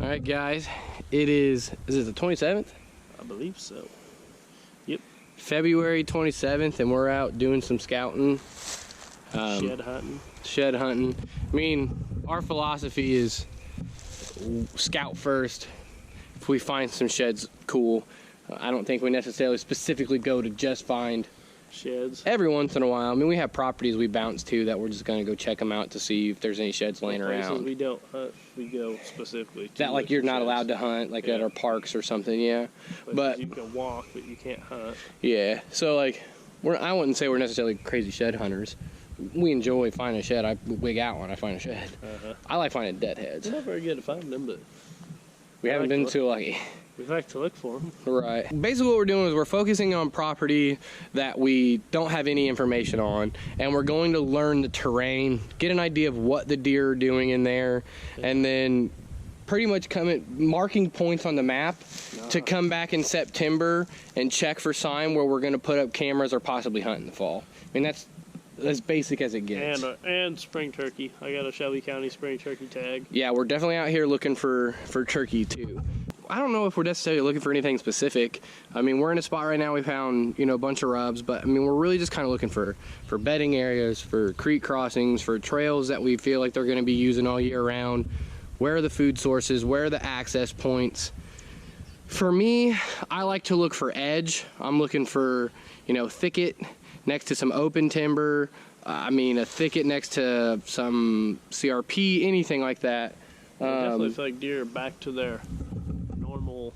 All right, guys, is it the 27th? I believe so. Yep. February 27th, and we're out doing some scouting. Shed hunting. Shed hunting. I mean, our philosophy is scout first. If we find some sheds, cool. I don't think we necessarily specifically go to just find sheds. Every once in a while. I mean, we have properties we bounce to that we're just going to go check them out to see if there's any sheds laying around. We don't hunt, we go specifically to that, like, you're not allowed to hunt, like, at our parks or something, yeah. But you can walk, but you can't hunt. Yeah, so, like, I wouldn't say we're necessarily crazy shed hunters. We enjoy finding a shed. I wig out when I find a shed. I like finding dead heads. We're not very good at finding them, but we haven't been too lucky. We like to look for them. Right. Basically what we're doing is we're focusing on property that we don't have any information on, and we're going to learn the terrain, get an idea of what the deer are doing in there, and then pretty much marking points on the map to come back in September and check for sign where we're going to put up cameras or possibly hunt in the fall. I mean, that's as basic as it gets. And spring turkey. I got a Shelby County spring turkey tag. Yeah, we're definitely out here looking for turkey too. I don't know if we're necessarily looking for anything specific. I mean, we're in a spot right now, we found, a bunch of rubs, but I mean, we're really just kind of looking for bedding areas, for creek crossings, for trails that we feel like they're going to be using all year round. Where are the food sources? Where are the access points? For me, I like to look for edge. I'm looking for, thicket next to some open timber. A thicket next to some CRP, anything like that. I definitely feel like deer are back to their normal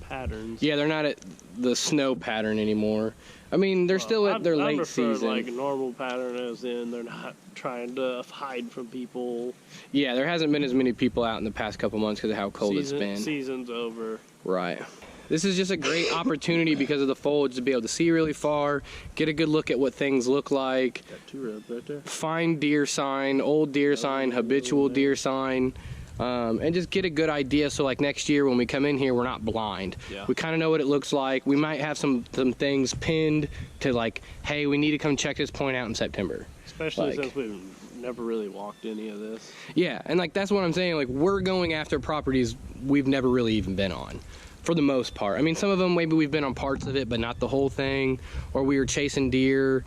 patterns. Yeah, they're not at the snow pattern anymore. I mean, they're still at their late season. Like normal pattern as in they're not trying to hide from people. Yeah, there hasn't been as many people out in the past couple months because of how cold it's been. Season's over. Right. This is just a great opportunity because of the foliage to be able to see really far, get a good look at what things look like. Got 2 rubs right there. Find deer sign, old deer sign, habitual deer sign. And just get a good idea so like next year when we come in here we're not blind. Yeah. We kind of know what it looks like. We might have some things pinned to like, hey, we need to come check this point out in September. Especially since we've never really walked any of this. Yeah, and like that's what I'm saying, like we're going after properties we've never really even been on for the most part. I mean, some of them maybe we've been on parts of it but not the whole thing, or we were chasing deer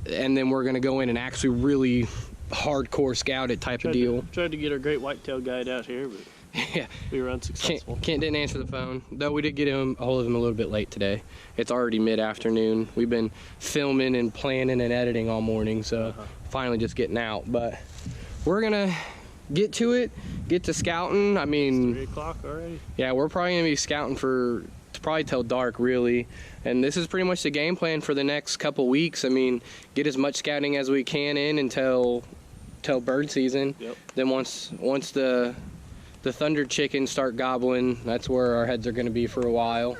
and then we're going to go in and actually really hardcore scout it type of deal. Tried to get our great whitetail guide out here, but yeah, we were unsuccessful. Kent didn't answer the phone, though we did get a hold of him a little bit late today. It's already mid-afternoon. We've been filming and planning and editing all morning, so finally just getting out. But we're gonna get to it, get to scouting. I mean, 3 o'clock already. Yeah, we're probably gonna be scouting probably till dark, really. And this is pretty much the game plan for the next couple weeks. I mean, get as much scouting as we can in until bird season. Yep. Then once the thunder chickens start gobbling, that's where our heads are going to be for a while.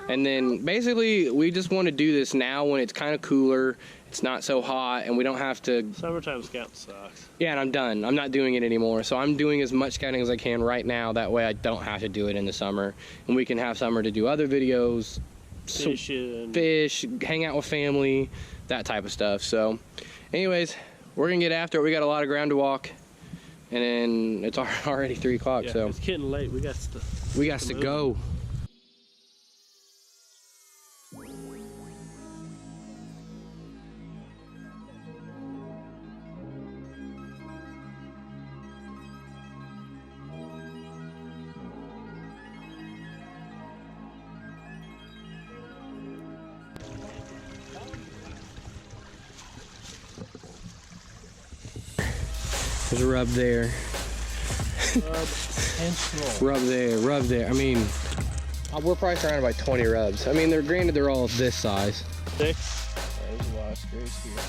And then basically we just want to do this now when it's kind of cooler, it's not so hot, and we don't have to. Summertime scout sucks. Yeah, and I'm done. I'm not doing it anymore. So I'm doing as much scouting as I can right now. That way I don't have to do it in the summer, and we can have summer to do other videos, fish, hang out with family, that type of stuff. So anyways, we're gonna get after it. We got a lot of ground to walk, and then it's already 3 o'clock. Yeah, so it's getting late. We got to go. There's a rub there. Rub there, rub there. I mean, we're probably surrounded by 20 rubs. I mean, they're all this size. Thick? There's a lot of screws here.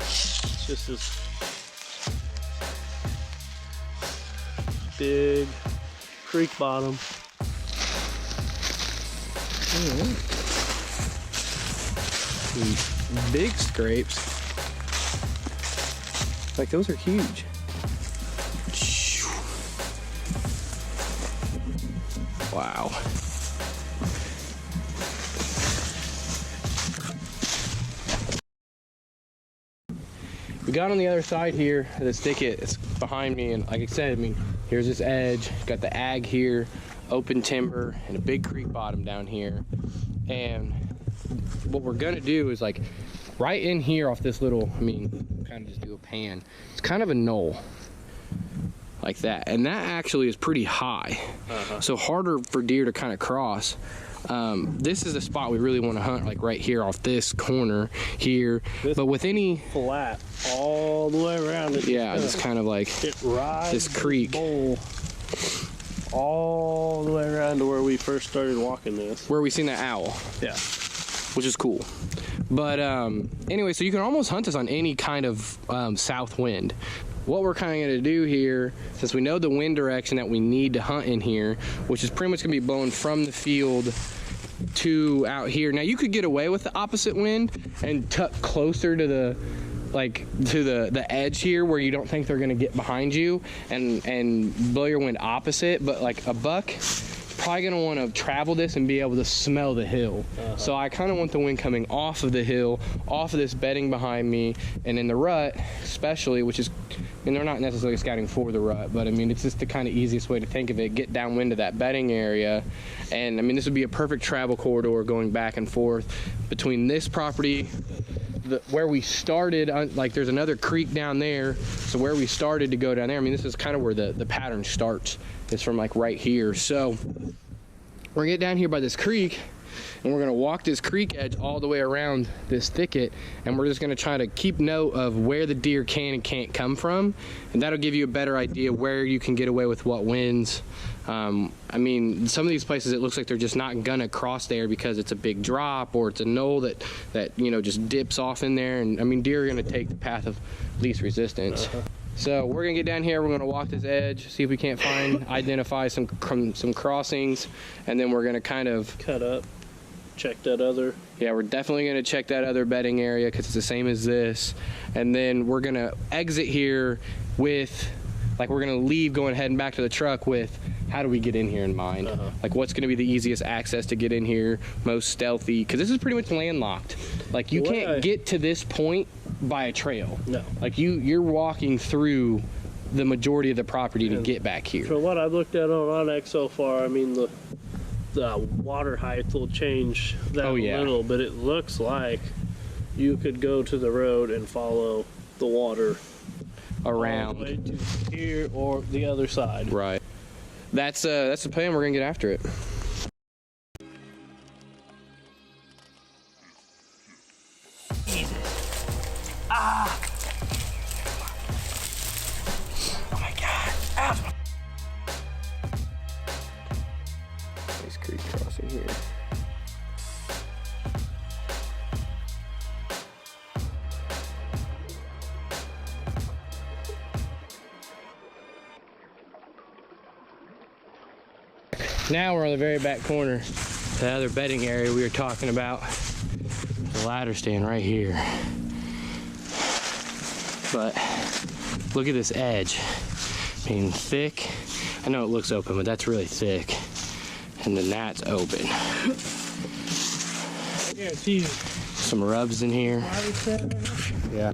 It's just this big creek bottom. Big scrapes. Like, those are huge. Wow. We got on the other side here, this thicket, it's behind me, and like I said, I mean, Here's this edge. Got the ag here, open timber, and a big creek bottom down here. And what we're gonna do is like right in here off this little, I mean, kind of just do a pan. It's kind of a knoll like that. And that actually is pretty high. So harder for deer to kind of cross. This is the spot we really want to hunt, like right here off this corner here. But with any flat all the way around it. Yeah, just kind of like it rides this creek all the way around to where we first started walking this. Where we seen that owl. Yeah. Which is cool. But anyway, so you can almost hunt this on any kind of south wind. What we're kind of going to do here, since we know the wind direction that we need to hunt in here, which is pretty much going to be blowing from the field to out here. Now you could get away with the opposite wind and tuck closer to the the edge here where you don't think they're going to get behind you and blow your wind opposite, but like a buck probably going to want to travel this and be able to smell the hill. So I kind of want the wind coming off of the hill, off of this bedding behind me, and in the rut especially, which is, I mean, they're not necessarily scouting for the rut, but I mean, it's just the kind of easiest way to think of it. Get downwind of that bedding area. And I mean, this would be a perfect travel corridor going back and forth between this property, where we started, like there's another creek down there. So where we started to go down there, I mean, this is kind of where the pattern starts. It's from like right here. So we're gonna get down here by this creek, and we're gonna walk this creek edge all the way around this thicket, and we're just gonna try to keep note of where the deer can and can't come from, and that'll give you a better idea where you can get away with what winds. I mean, some of these places it looks like they're just not gonna cross there because it's a big drop or it's a knoll that you know, just dips off in there, and I mean, deer are gonna take the path of least resistance. So we're gonna get down here, we're gonna walk this edge, see if we can't identify some crossings, and then we're gonna kind of cut up, check that other. Yeah, we're definitely gonna check that other bedding area because it's the same as this. And then we're gonna exit here with, like, we're gonna leave going heading back to the truck with, how do we get in here in mind? Like, what's gonna be the easiest access to get in here, most stealthy? Because this is pretty much landlocked. Like, you can't get to this point by a trail. No. Like, you're walking through the majority of the property to get back here. From what I've looked at on Onyx so far, I mean, the water height will change that a little, but it looks like you could go to the road and follow the water around all the way to here or the other side. Right. That's the plan. We're gonna get after it. Easy. Ah! Oh my God! Ah! Nice creek crossing here. Now we're on the very back corner, the other bedding area we were talking about. The ladder stand right here. But look at this edge. I mean, thick. I know it looks open, but that's really thick. And then that's open. I guarantee you. Some rubs in here. Yeah.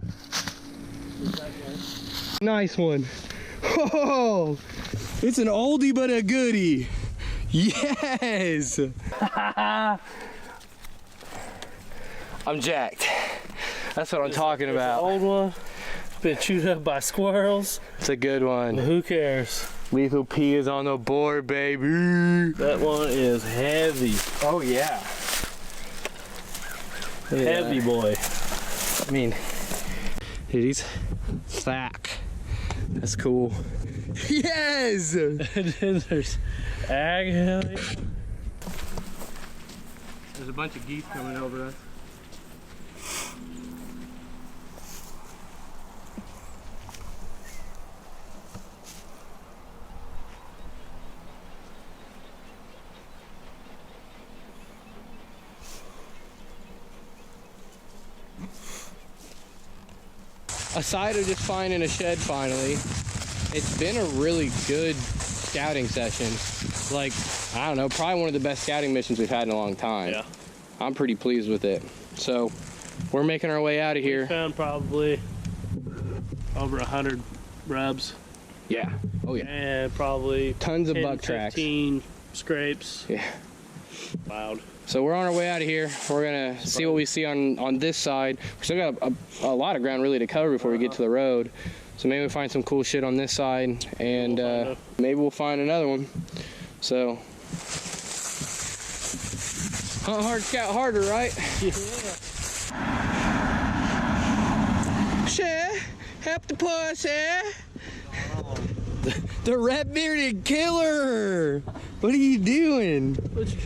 Nice one. Oh, it's an oldie but a goodie. Yes! I'm jacked. That's what I'm talking about. Old one, been chewed up by squirrels. It's a good one. Who cares? Lethal P is on the board, baby. That one is heavy. Oh yeah. Heavy boy. I mean, dude, he's slack. That's cool. Yes! There's ag. There's a bunch of geese coming over us. Aside of just finding a shed finally, it's been a really good scouting session. Like, I don't know, probably one of the best scouting missions we've had in a long time. Yeah. I'm pretty pleased with it. So we're making our way out of here. We found probably over 100 rubs. Yeah. Oh yeah. And probably tons of 10, buck tracks. 15 scrapes. Yeah. Loud. So we're on our way out of here. We're gonna see what we see on this side. We still got a lot of ground really to cover before we get to the road. So maybe we'll find some cool shit on this side, and maybe we'll find another one. So hunt hard, scout harder, right? Yeah. Share, help the pussy. The red bearded killer. What are you doing?